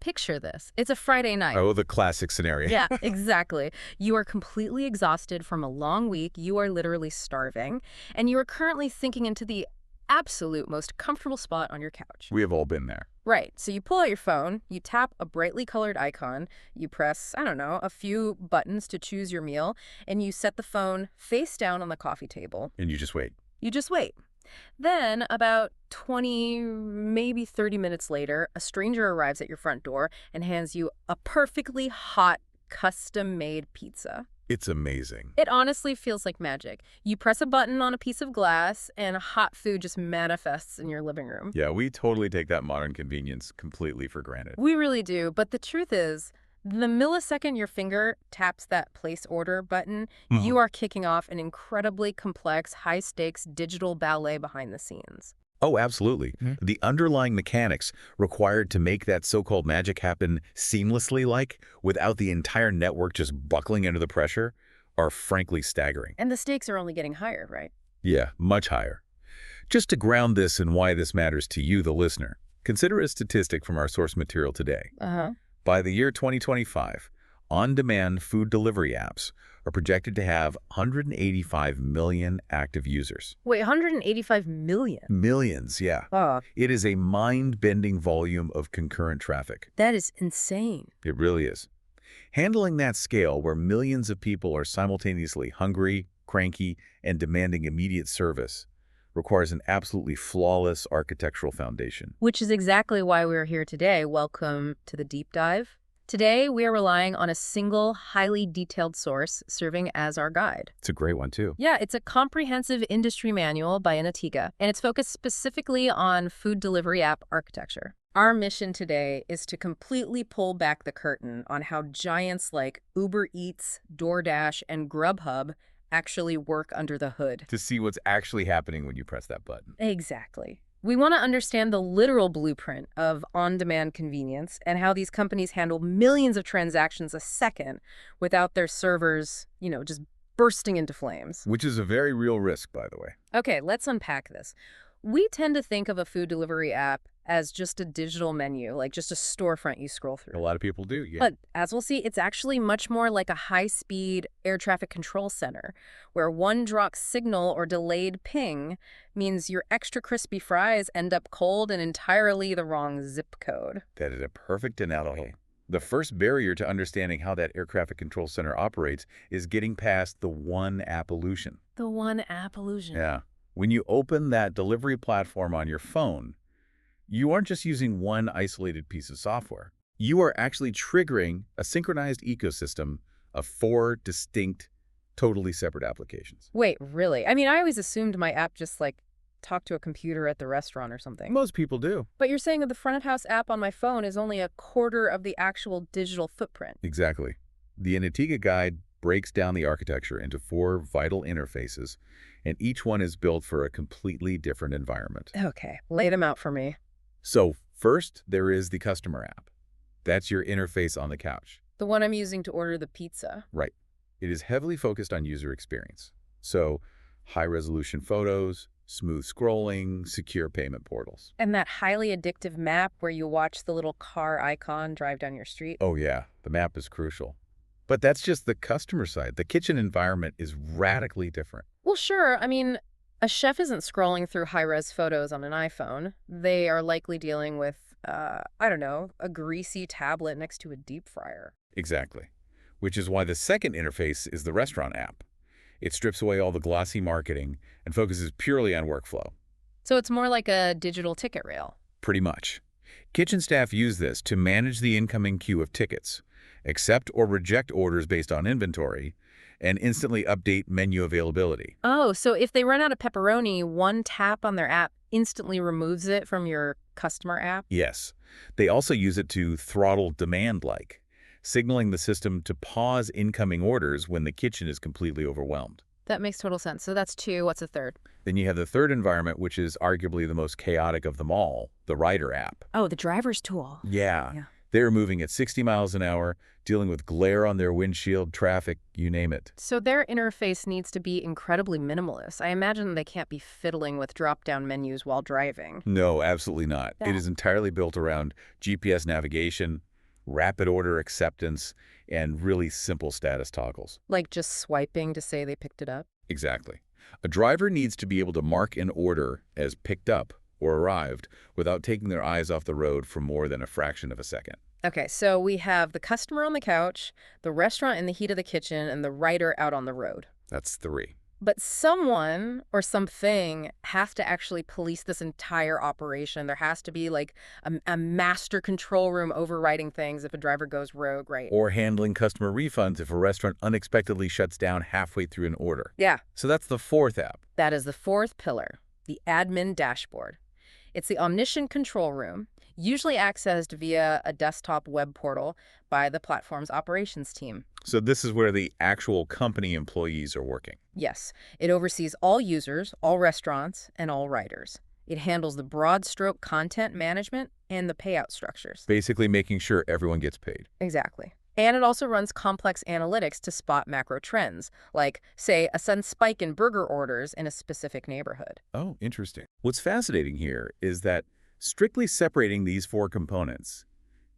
Picture this. It's a Friday night. Oh, the classic scenario. Yeah, exactly. You are completely exhausted from a long week. You are literally starving. And you are currently sinking into the absolute most comfortable spot on your couch. We have all been there. Right. So you pull out your phone, you tap a brightly colored icon, you press, I don't know, a few buttons to choose your meal, and you set the phone face down on the coffee table. And you just wait. You just wait. Then, about 20, maybe 30 minutes later, a stranger arrives at your front door and hands you a perfectly hot, custom-made pizza. It's amazing. It honestly feels like magic. You press a button on a piece of glass, and hot food just manifests in your living room. Yeah, we totally take that modern convenience completely for granted. We really do, but the truth is, the millisecond your finger taps that place order button, you are kicking off an incredibly complex, high-stakes digital ballet behind the scenes. Oh, absolutely. The underlying mechanics required to make that so-called magic happen seamlessly, without the entire network just buckling under the pressure, are frankly staggering. And the stakes are only getting higher, right? Yeah, much higher. Just to ground this and why this matters to you, the listener, consider a statistic from our source material today. By the year 2025, on-demand food delivery apps are projected to have 185 million active users. Wait, 185 million? Millions, yeah. It is a mind-bending volume of concurrent traffic. That is insane. It really is. Handling that scale where millions of people are simultaneously hungry, cranky, and demanding immediate service requires an absolutely flawless architectural foundation. Which is exactly why we're here today. Welcome to the deep dive. Today, we are relying on a single, highly detailed source serving as our guide. It's a great one, too. Yeah, it's a comprehensive industry manual by Enatega, and it's focused specifically on food delivery app architecture. Our mission today is to completely pull back the curtain on how giants like Uber Eats, DoorDash, and Grubhub actually work under the hood. To see what's actually happening when you press that button. Exactly. We want to understand the literal blueprint of on-demand convenience and how these companies handle millions of transactions a second without their servers, just bursting into flames. Which is a very real risk, by the way. Okay, let's unpack this. We tend to think of a food delivery app as just a digital menu, like just a storefront you scroll through. A lot of people do, yeah. But as we'll see, it's actually much more like a high-speed air traffic control center, where one drop signal or delayed ping means your extra crispy fries end up cold in entirely the wrong zip code. That is a perfect analogy. The first barrier to understanding how that air traffic control center operates is getting past the one app illusion. The one app illusion. Yeah. When you open that delivery platform on your phone, you aren't just using one isolated piece of software. You are actually triggering a synchronized ecosystem of 4 distinct, totally separate applications. Wait, really? I mean, I always assumed my app just, talked to a computer at the restaurant or something. Most people do. But you're saying that the front of house app on my phone is only a quarter of the actual digital footprint. Exactly. The Enatega guide breaks down the architecture into 4 vital interfaces, and each one is built for a completely different environment. Okay, lay them out for me. So first, there is the customer app. That's your interface on the couch. The one I'm using to order the pizza. Right. It is heavily focused on user experience. So high-resolution photos, smooth scrolling, secure payment portals. And that highly addictive map where you watch the little car icon drive down your street. Oh yeah, the map is crucial. But that's just the customer side. The kitchen environment is radically different. Well, sure. I mean, a chef isn't scrolling through high-res photos on an iPhone. They are likely dealing with, a greasy tablet next to a deep fryer. Exactly. Which is why the second interface is the restaurant app. It strips away all the glossy marketing and focuses purely on workflow. So it's more like a digital ticket rail. Pretty much. Kitchen staff use this to manage the incoming queue of tickets, accept or reject orders based on inventory, and instantly update menu availability. Oh, so if they run out of pepperoni, one tap on their app instantly removes it from your customer app? Yes. They also use it to throttle demand, signaling the system to pause incoming orders when the kitchen is completely overwhelmed. That makes total sense. So that's 2. What's a third? Then you have the third environment, which is arguably the most chaotic of them all, the rider app. Oh, the driver's tool. Yeah. They're moving at 60 miles an hour, dealing with glare on their windshield, traffic, you name it. So their interface needs to be incredibly minimalist. I imagine they can't be fiddling with drop-down menus while driving. No, absolutely not. It is entirely built around GPS navigation, rapid order acceptance, and really simple status toggles. Like just swiping to say they picked it up? Exactly. A driver needs to be able to mark an order as picked up or arrived without taking their eyes off the road for more than a fraction of a second. Okay, so we have the customer on the couch, the restaurant in the heat of the kitchen, and the rider out on the road. That's 3. But someone or something has to actually police this entire operation. There has to be like a master control room overriding things if a driver goes rogue, right? Or handling customer refunds if a restaurant unexpectedly shuts down halfway through an order. Yeah. So that's the 4th app. That is the 4th pillar, the admin dashboard. It's the omniscient control room, usually accessed via a desktop web portal by the platform's operations team. So this is where the actual company employees are working. Yes, it oversees all users, all restaurants, and all riders. It handles the broad stroke content management and the payout structures. Basically making sure everyone gets paid. Exactly. And it also runs complex analytics to spot macro trends, like, say, a sudden spike in burger orders in a specific neighborhood. Oh, interesting. What's fascinating here is that strictly separating these 4 components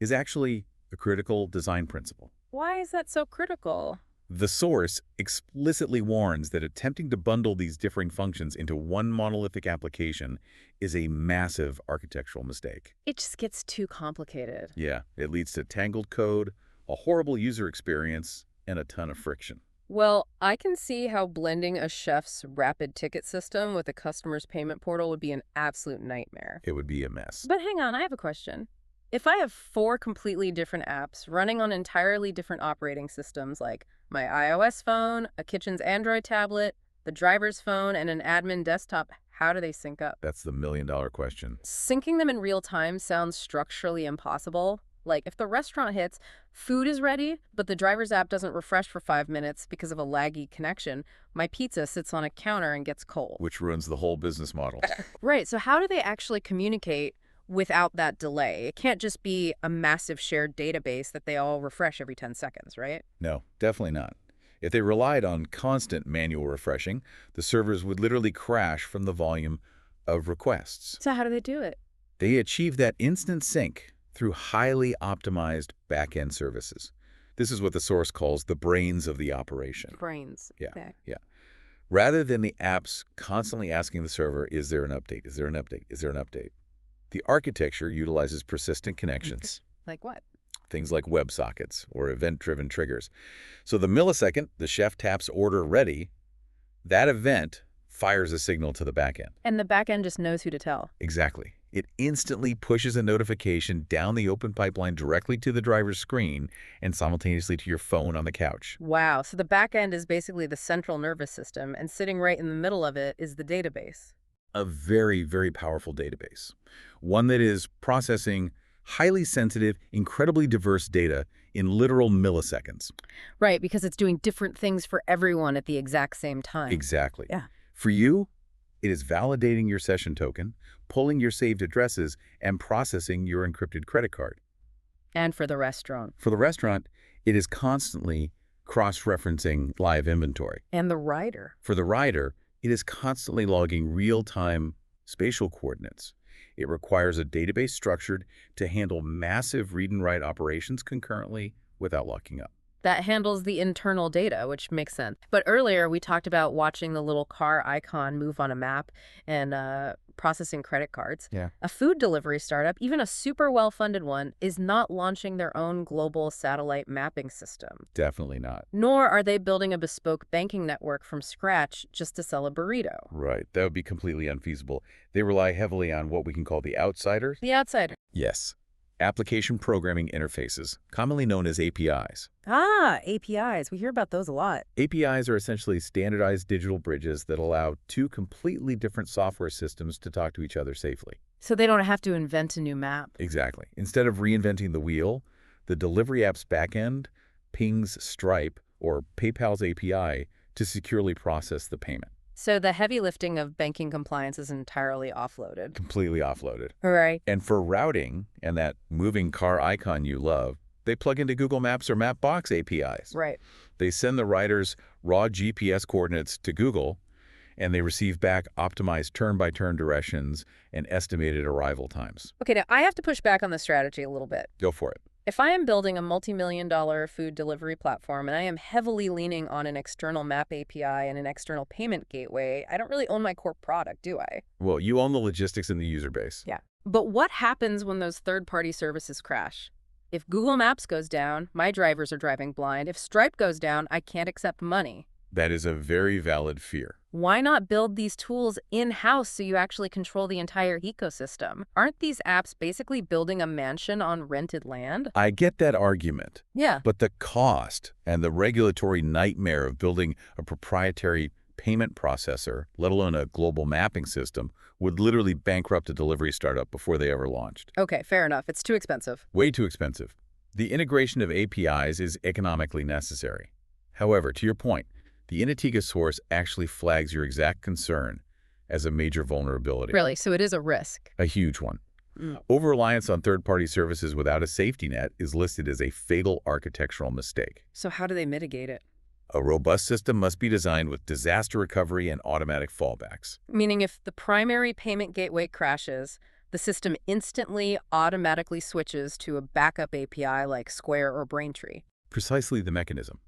is actually a critical design principle. Why is that so critical? The source explicitly warns that attempting to bundle these differing functions into one monolithic application is a massive architectural mistake. It just gets too complicated. Yeah, it leads to tangled code, a horrible user experience, and a ton of friction. Well, I can see how blending a chef's rapid ticket system with a customer's payment portal would be an absolute nightmare. It would be a mess. But hang on, I have a question. If I have 4 completely different apps running on entirely different operating systems, like my iOS phone, a kitchen's Android tablet, the driver's phone, and an admin desktop, how do they sync up? That's the million-dollar question. Syncing them in real time sounds structurally impossible. Like, if the restaurant hits, food is ready, but the driver's app doesn't refresh for 5 minutes because of a laggy connection, my pizza sits on a counter and gets cold. Which ruins the whole business model. Right, so how do they actually communicate without that delay? It can't just be a massive shared database that they all refresh every 10 seconds, right? No, definitely not. If they relied on constant manual refreshing, the servers would literally crash from the volume of requests. So how do they do it? They achieve that instant sync through highly optimized backend services. This is what the source calls the brains of the operation. Brains. Yeah, Okay. yeah. Rather than the apps constantly asking the server, is there an update? Is there an update? Is there an update? The architecture utilizes persistent connections. Like what? Things like WebSockets or event-driven triggers. So the millisecond the chef taps order ready, that event fires a signal to the backend. And the backend just knows who to tell. Exactly. It instantly pushes a notification down the open pipeline directly to the driver's screen and simultaneously to your phone on the couch. Wow, so the backend is basically the central nervous system, and sitting right in the middle of it is the database. A very, very powerful database. One that is processing highly sensitive, incredibly diverse data in literal milliseconds. Right, because it's doing different things for everyone at the exact same time. Exactly. Yeah. For you, it is validating your session token, pulling your saved addresses, and processing your encrypted credit card. And for the restaurant. For the restaurant, it is constantly cross-referencing live inventory. And the rider. For the rider, it is constantly logging real-time spatial coordinates. It requires a database structured to handle massive read and write operations concurrently without locking up. That handles the internal data, which makes sense. But earlier, we talked about watching the little car icon move on a map and processing credit cards. Yeah. A food delivery startup, even a super well-funded one, is not launching their own global satellite mapping system. Definitely not. Nor are they building a bespoke banking network from scratch just to sell a burrito. Right. That would be completely unfeasible. They rely heavily on what we can call the outsiders. The outsider. Yes. Application Programming Interfaces, commonly known as APIs. Ah, APIs. We hear about those a lot. APIs are essentially standardized digital bridges that allow 2 completely different software systems to talk to each other safely. So they don't have to invent a new map. Exactly. Instead of reinventing the wheel, the delivery app's backend pings Stripe or PayPal's API to securely process the payment. So the heavy lifting of banking compliance is entirely offloaded. Completely offloaded. Right. And for routing and that moving car icon you love, they plug into Google Maps or Mapbox APIs. Right. They send the rider's raw GPS coordinates to Google, and they receive back optimized turn-by-turn directions and estimated arrival times. Okay, now I have to push back on the strategy a little bit. Go for it. If I am building a multi-million-dollar food delivery platform and I am heavily leaning on an external map API and an external payment gateway, I don't really own my core product, do I? Well, you own the logistics and the user base. Yeah. But what happens when those third-party services crash? If Google Maps goes down, my drivers are driving blind. If Stripe goes down, I can't accept money. That is a very valid fear. Why not build these tools in-house so you actually control the entire ecosystem? Aren't these apps basically building a mansion on rented land? I get that argument. Yeah. But the cost and the regulatory nightmare of building a proprietary payment processor, let alone a global mapping system, would literally bankrupt a delivery startup before they ever launched. Okay, fair enough. It's too expensive. Way too expensive. The integration of APIs is economically necessary. However, to your point, the Enatega source actually flags your exact concern as a major vulnerability. Really? So it is a risk? A huge one. Over-reliance on third-party services without a safety net is listed as a fatal architectural mistake. So how do they mitigate it? A robust system must be designed with disaster recovery and automatic fallbacks. Meaning if the primary payment gateway crashes, the system instantly automatically switches to a backup API like Square or Braintree. Precisely the mechanism.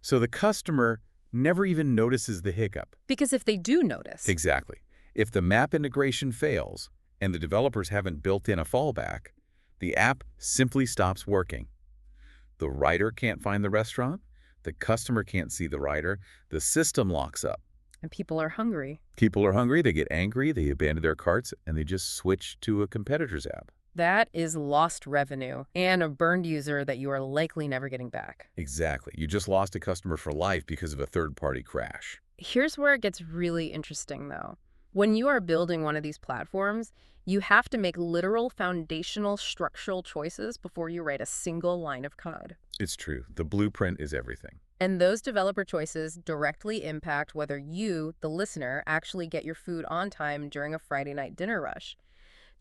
So the customer never even notices the hiccup. Because if they do notice... Exactly. If the map integration fails and the developers haven't built in a fallback, the app simply stops working. The rider can't find the restaurant, the customer can't see the rider, the system locks up. And people are hungry. People are hungry, they get angry, they abandon their carts, and they just switch to a competitor's app. That is lost revenue and a burned user that you are likely never getting back. Exactly. You just lost a customer for life because of a third-party crash. Here's where it gets really interesting, though. When you are building one of these platforms, you have to make literal foundational structural choices before you write a single line of code. It's true. The blueprint is everything. And those developer choices directly impact whether you, the listener, actually get your food on time during a Friday night dinner rush.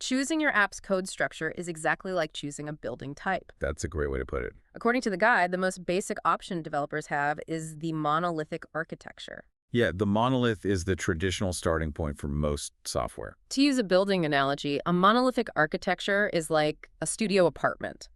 Choosing your app's code structure is exactly like choosing a building type. That's a great way to put it. According to the guide, the most basic option developers have is the monolithic architecture. Yeah, the monolith is the traditional starting point for most software. To use a building analogy, a monolithic architecture is like a studio apartment.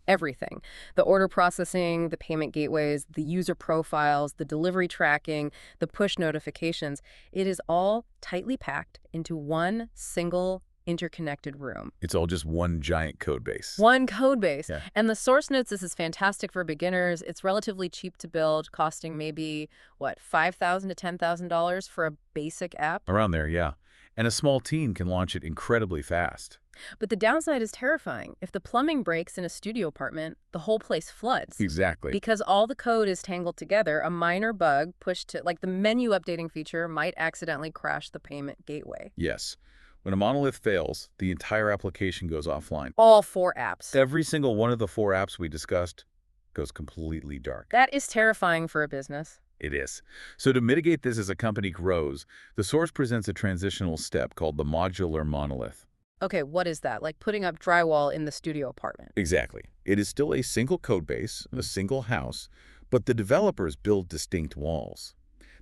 Everything. The order processing, the payment gateways, the user profiles, the delivery tracking, the push notifications. It is all tightly packed into one single interconnected room. It's all just one giant code base. One code base. Yeah. And the source notes this is fantastic for beginners. It's relatively cheap to build, costing maybe, $5,000 to $10,000 for a basic app? Around there, yeah. And a small team can launch it incredibly fast. But the downside is terrifying. If the plumbing breaks in a studio apartment, the whole place floods. Exactly. Because all the code is tangled together, a minor bug pushed to, like the menu updating feature, might accidentally crash the payment gateway. Yes. When a monolith fails, the entire application goes offline. All 4 apps. Every single one of the 4 apps we discussed goes completely dark. That is terrifying for a business. It is. So to mitigate this as a company grows, the source presents a transitional step called the modular monolith. Okay, what is that? Like putting up drywall in the studio apartment. Exactly. It is still a single code base, a single house, but the developers build distinct walls.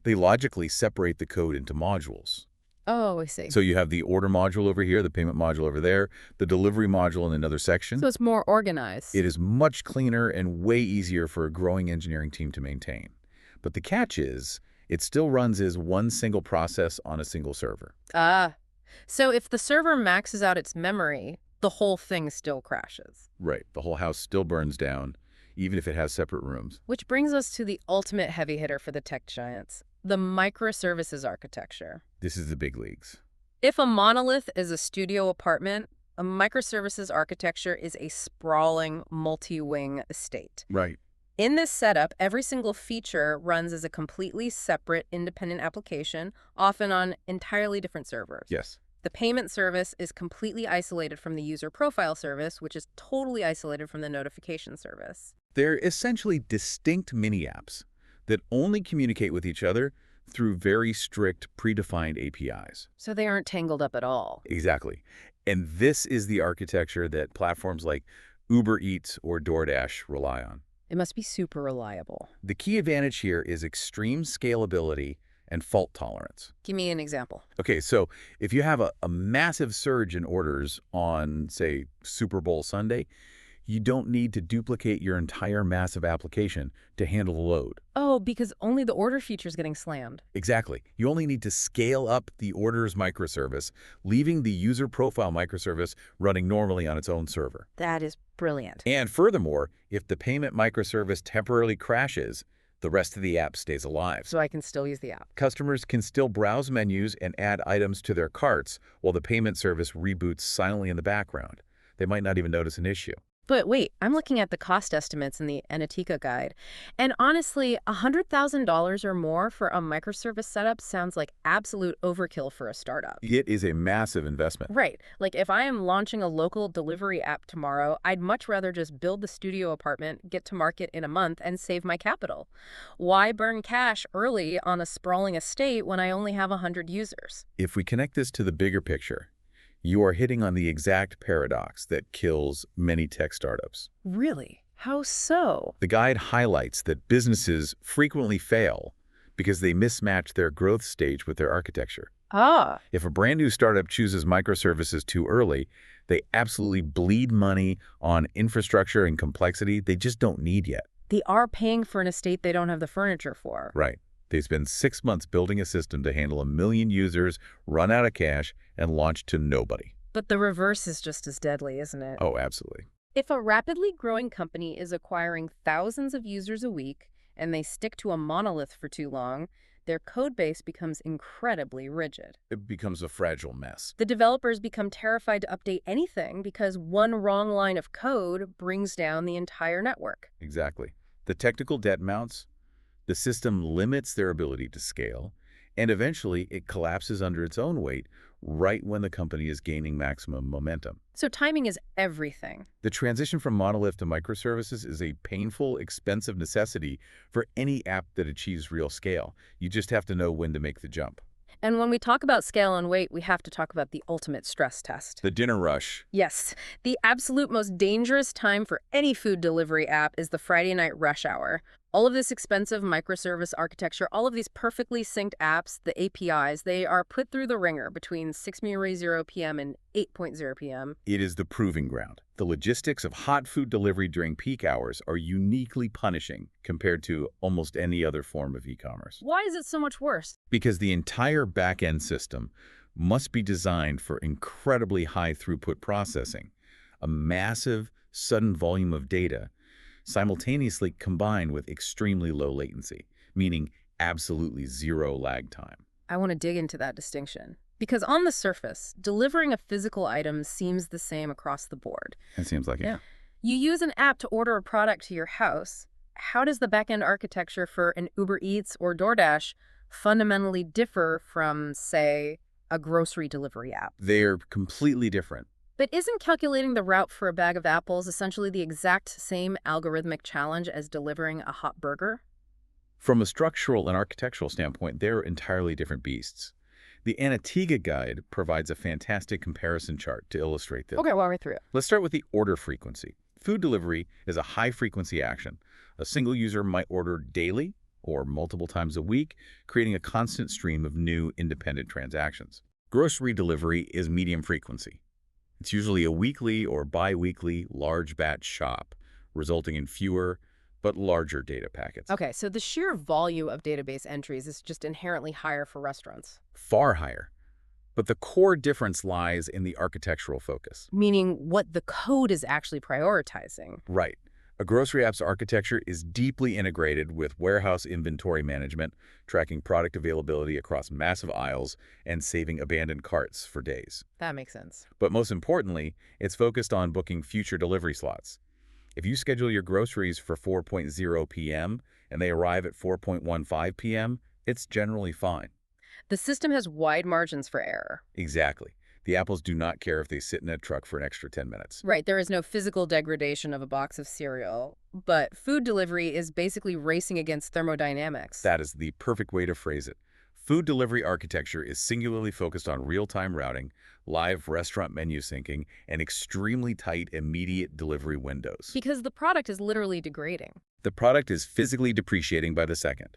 They logically separate the code into modules. Oh, I see. So you have the order module over here, the payment module over there, the delivery module in another section. So it's more organized. It is much cleaner and way easier for a growing engineering team to maintain. But the catch is, it still runs as one single process on a single server. Ah. So if the server maxes out its memory, the whole thing still crashes. Right. The whole house still burns down, even if it has separate rooms. Which brings us to the ultimate heavy hitter for the tech giants, the microservices architecture. This is the big leagues. If a monolith is a studio apartment, a microservices architecture is a sprawling, multi-wing estate. Right. In this setup, every single feature runs as a completely separate, independent application, often on entirely different servers. Yes. The payment service is completely isolated from the user profile service, which is totally isolated from the notification service. They're essentially distinct mini-apps that only communicate with each other through very strict, predefined APIs. So they aren't tangled up at all. Exactly. And this is the architecture that platforms like Uber Eats or DoorDash rely on. It must be super reliable. The key advantage here is extreme scalability and fault tolerance. Give me an example. Okay, so if you have a massive surge in orders on, say, Super Bowl Sunday, You don't need to duplicate your entire massive application to handle the load. Oh, because only the order feature is getting slammed. Exactly. You only need to scale up the orders microservice, leaving the user profile microservice running normally on its own server. That is brilliant. And furthermore, if the payment microservice temporarily crashes, the rest of the app stays alive. So I can still use the app. Customers can still browse menus and add items to their carts while the payment service reboots silently in the background. They might not even notice an issue. But wait, I'm looking at the cost estimates in the Enatega guide, and honestly, $100,000 or more for a microservice setup sounds like absolute overkill for a startup. It is a massive investment. Right. Like if I am launching a local delivery app tomorrow, I'd much rather just build the studio apartment, get to market in a month, and save my capital. Why burn cash early on a sprawling estate when I only have 100 users? If we connect this to the bigger picture, you are hitting on the exact paradox that kills many tech startups. Really? How so? The guide highlights that businesses frequently fail because they mismatch their growth stage with their architecture. Ah. If a brand new startup chooses microservices too early, they absolutely bleed money on infrastructure and complexity they just don't need yet. They are paying for an estate they don't have the furniture for. Right. They spend 6 months building a system to handle 1 million users, run out of cash, and launch to nobody. But the reverse is just as deadly, isn't it? Oh, absolutely. If a rapidly growing company is acquiring thousands of users a week and they stick to a monolith for too long, their code base becomes incredibly rigid. It becomes a fragile mess. The developers become terrified to update anything because one wrong line of code brings down the entire network. Exactly. The technical debt mounts, the system limits their ability to scale, and eventually it collapses under its own weight right when the company is gaining maximum momentum. So timing is everything. The transition from monolith to microservices is a painful, expensive necessity for any app that achieves real scale. You just have to know when to make the jump. And when we talk about scale and weight, we have to talk about the ultimate stress test. The dinner rush. Yes, the absolute most dangerous time for any food delivery app is the Friday night rush hour. All of this expensive microservice architecture, all of these perfectly synced apps, the APIs, they are put through the ringer between 6:00 p.m. and 8:00 p.m. It is the proving ground. The logistics of hot food delivery during peak hours are uniquely punishing compared to almost any other form of e-commerce. Why is it so much worse? Because the entire back-end system must be designed for incredibly high throughput processing, a massive, sudden volume of data, simultaneously combined with extremely low latency, meaning absolutely zero lag time. I want to dig into that distinction. Because on the surface, delivering a physical item seems the same across the board. It seems like it. Yeah. You use an app to order a product to your house. How does the backend architecture for an Uber Eats or DoorDash fundamentally differ from, say, a grocery delivery app? They're completely different. But isn't calculating the route for a bag of apples essentially the exact same algorithmic challenge as delivering a hot burger? From a structural and architectural standpoint, they're entirely different beasts. The Enatega guide provides a fantastic comparison chart to illustrate this. Okay, walk me through it. Let's start with the order frequency. Food delivery is a high-frequency action. A single user might order daily or multiple times a week, creating a constant stream of new independent transactions. Grocery delivery is medium frequency. It's usually a weekly or bi-weekly large batch shop, resulting in fewer but larger data packets. Okay, so the sheer volume of database entries is just inherently higher for restaurants. Far higher. But the core difference lies in the architectural focus. Meaning what the code is actually prioritizing. Right. A grocery app's architecture is deeply integrated with warehouse inventory management, tracking product availability across massive aisles, and saving abandoned carts for days. That makes sense. But most importantly, it's focused on booking future delivery slots. If you schedule your groceries for 4:00 p.m. and they arrive at 4:15 p.m., it's generally fine. The system has wide margins for error. Exactly. The apples do not care if they sit in a truck for an extra 10 minutes. Right, there is no physical degradation of a box of cereal, but food delivery is basically racing against thermodynamics. That is the perfect way to phrase it. Food delivery architecture is singularly focused on real-time routing, live restaurant menu syncing, and extremely tight immediate delivery windows. Because the product is literally degrading. The product is physically depreciating by the second.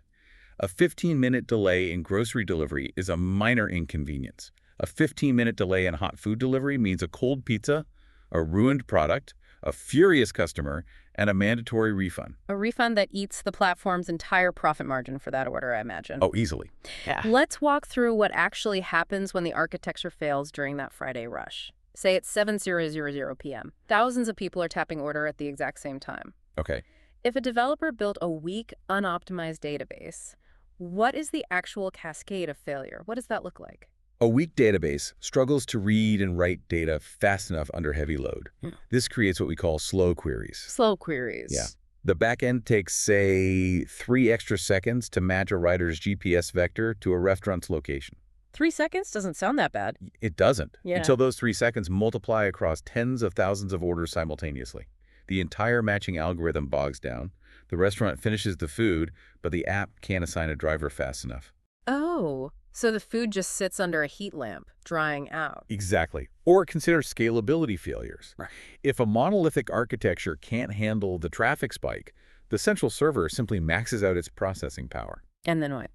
A 15-minute delay in grocery delivery is a minor inconvenience. A 15-minute delay in hot food delivery means a cold pizza, a ruined product, a furious customer, and a mandatory refund. A refund that eats the platform's entire profit margin for that order, I imagine. Oh, easily. Yeah. Let's walk through what actually happens when the architecture fails during that Friday rush. Say it's 7:00 p.m. Thousands of people are tapping order at the exact same time. Okay. If a developer built a weak, unoptimized database, what is the actual cascade of failure? What does that look like? A weak database struggles to read and write data fast enough under heavy load. This creates what we call slow queries. Slow queries. Yeah. The backend takes, say, 3 extra seconds to match a writer's GPS vector to a restaurant's location. 3 seconds doesn't sound that bad. It doesn't, Yeah. until those 3 seconds multiply across tens of thousands of orders simultaneously. The entire matching algorithm bogs down. The restaurant finishes the food, but the app can't assign a driver fast enough. Oh, so the food just sits under a heat lamp, drying out. Exactly. Or consider scalability failures. Right. If a monolithic architecture can't handle the traffic spike, the central server simply maxes out its processing power. And then what?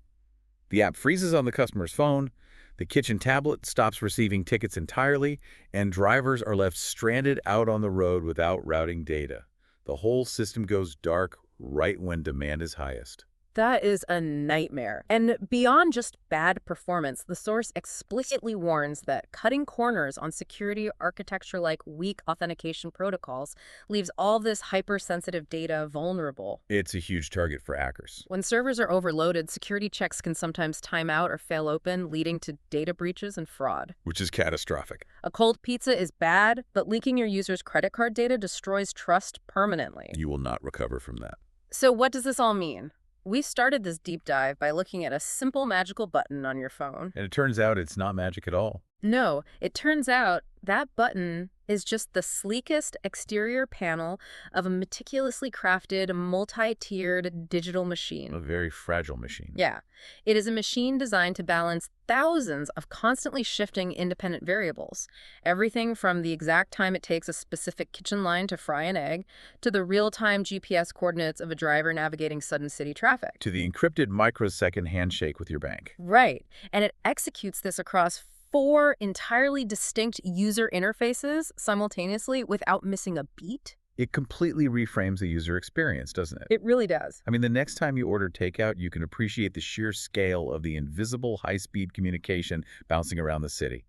The app freezes on the customer's phone, the kitchen tablet stops receiving tickets entirely, and drivers are left stranded out on the road without routing data. The whole system goes dark right when demand is highest. That is a nightmare. And beyond just bad performance, the source explicitly warns that cutting corners on security architecture like weak authentication protocols leaves all this hypersensitive data vulnerable. It's a huge target for hackers. When servers are overloaded, security checks can sometimes time out or fail open, leading to data breaches and fraud. Which is catastrophic. A cold pizza is bad, but leaking your user's credit card data destroys trust permanently. You will not recover from that. So what does this all mean? We started this deep dive by looking at a simple magical button on your phone. And it turns out it's not magic at all. No, it turns out that button is just the sleekest exterior panel of a meticulously crafted, multi-tiered digital machine. A very fragile machine. Yeah. It is a machine designed to balance thousands of constantly shifting independent variables. Everything from the exact time it takes a specific kitchen line to fry an egg, to the real-time GPS coordinates of a driver navigating sudden city traffic. To the encrypted microsecond handshake with your bank. Right. And it executes this across 4 entirely distinct user interfaces simultaneously without missing a beat. It completely reframes the user experience, doesn't it? It really does. I mean, the next time you order takeout, you can appreciate the sheer scale of the invisible high-speed communication bouncing around the city.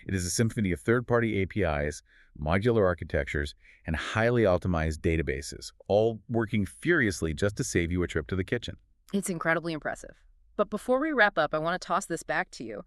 It is a symphony of third-party APIs, modular architectures, and highly optimized databases, all working furiously just to save you a trip to the kitchen. It's incredibly impressive. But before we wrap up, I want to toss this back to you.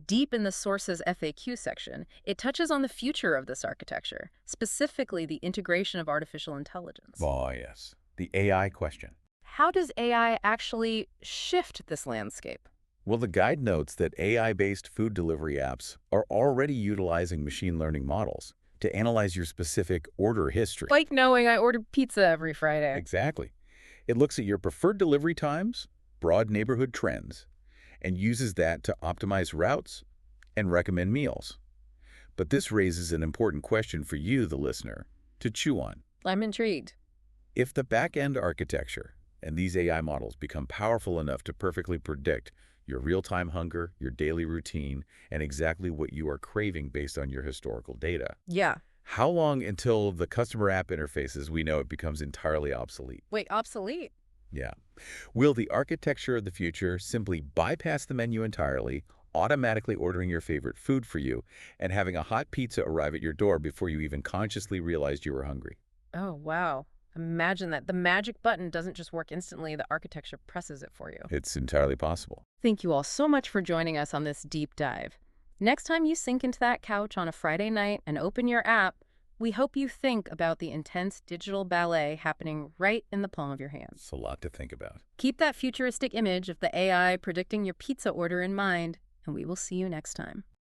Deep in the source's FAQ section, it touches on the future of this architecture, specifically the integration of artificial intelligence. Oh, yes. The AI question. How does AI actually shift this landscape? Well, the guide notes that AI-based food delivery apps are already utilizing machine learning models to analyze your specific order history. Like knowing I ordered pizza every Friday. Exactly. It looks at your preferred delivery times, broad neighborhood trends, and uses that to optimize routes and recommend meals. But this raises an important question for you, the listener, to chew on. I'm intrigued. If the back-end architecture and these AI models become powerful enough to perfectly predict your real-time hunger, your daily routine, and exactly what you are craving based on your historical data, Yeah. how long until the customer app interfaces we know it becomes entirely obsolete? Wait, obsolete? Yeah. Will the architecture of the future simply bypass the menu entirely, automatically ordering your favorite food for you, and having a hot pizza arrive at your door before you even consciously realized you were hungry? Oh, wow. Imagine that. The magic button doesn't just work instantly, the architecture presses it for you. It's entirely possible. Thank you all so much for joining us on this deep dive. Next time you sink into that couch on a Friday night and open your app, we hope you think about the intense digital ballet happening right in the palm of your hands. It's a lot to think about. Keep that futuristic image of the AI predicting your pizza order in mind, and we will see you next time.